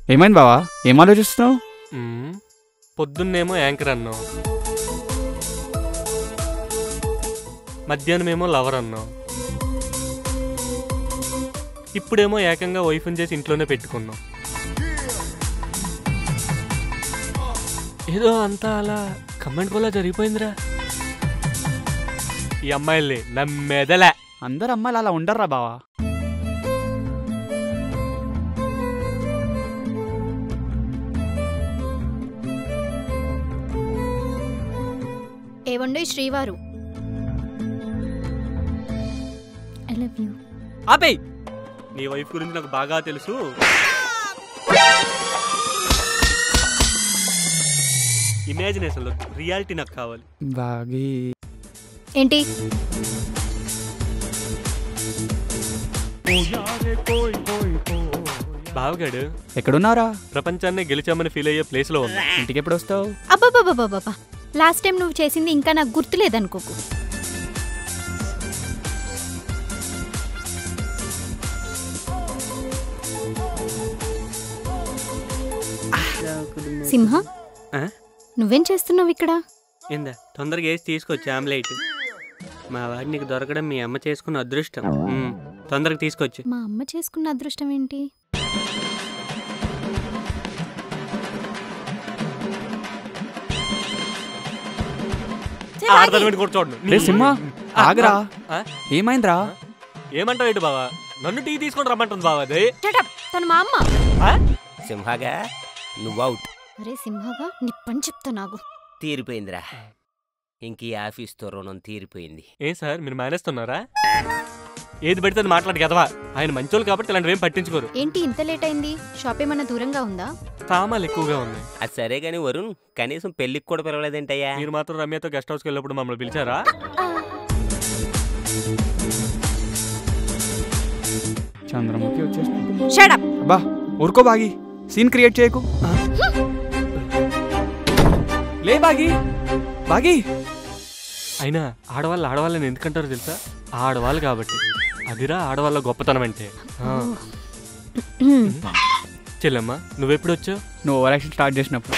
ఏమైంది బావా? ఏం ఆలోచిస్తున్నావు? పొద్దున్నేమో యాంకర్ అన్నావు, మధ్యాహ్నమేమో లవర్ అన్నావు, ఇప్పుడేమో ఏకంగా వైఫ్ని చేసి ఇంట్లోనే పెట్టుకున్నావు. ఏదో అంతా అలా కమెంట్ వల్ల జరిగిపోయిందిరా. ఈ అమ్మాయిల్ని నమ్మేదలే. అందరు అమ్మాయిలు అలా ఉండర్రా బావా. ఏవండో శ్రీవారు. I love you. ఆపేయ్, నీ వైఫ్ గురించి నాకు బాగా తెలుసు. ఇమాజినేషన్ లో రియాలిటీ నాకు కావాలి. బాగి ఏంటి? బావగాడు ఎక్కడున్నారా? ప్రపంచాన్ని గెలిచామని ఫీల్ అయ్యే ప్లేస్ లో ఉన్నా. ఇంటికి ఎప్పుడు వస్తావు? అబ్బాబాబాబాబా, లాస్ట్ టైం నువ్వు చేసింది ఇంకా నాకు గుర్తులేదనుకోకు. సింహ, నువ్వేం చేస్తున్నావు ఇక్కడ? ఏందా తొందరగా వేసి తీసుకొచ్చి ఆమ్లెట్. మా వాడి నీకు దొరకడం మీ అమ్మ చేసుకున్న అదృష్టం. తొందరగా తీసుకొచ్చి. మా అమ్మ చేసుకున్న అదృష్టం ఏంటి? సింహ ఆగరా. ఏమైందిరా? ఏమంటావు ఏంటి బావా? నన్ను టీ తీసుకొని రమ్మంటుంది బావా. అది తను మా అమ్మ. సింహగా నువ్వు అవుట్. అరే సింహగా, నీ పని చెప్తా. నాకు తీరిపోయిందిరా. ఇంక ఈ ఆఫీస్తో రుణం తీరిపోయింది. ఏం సార్ మీరు మానేస్తున్నారా? ఏది పెడితే మాట్లాడి కదవా. ఆయన మంచోళ్ళు కాబట్టి ఇలాంటివి ఏం పట్టించుకోరు. ఏంటి ఇంత లేట్ అయింది? షాప్ ఏమన్నా దూరంగా ఉందా? సామాన్లు ఎక్కువగా ఉన్నాయి. అది సరే గాని వరుణ్, కనీసం పెళ్లికి కూడా పిలవలేదేంటయ్యా? మీరు మాత్రం రమ్యతో గెస్ట్ హౌస్కి వెళ్ళినప్పుడు మమ్మల్ని పిలిచారా? చంద్రముఖి వచ్చేసి. Shut up. అబ్బా ఊరుకో బాగి, సీన్ క్రియేట్ చేయకు. లే బాగి. బాగి అయినా ఆడవాళ్ళని ఎందుకంటారో తెలుసా? ఆడవాళ్ళు కాబట్టి. అదిరా ఆడవాళ్ళ గొప్పతనం అంటే. చెల్లెమ్మ నువ్వెప్పుడు వచ్చావు? నువ్వు ఓవర్ యాక్షన్ స్టార్ట్ చేసినప్పుడు.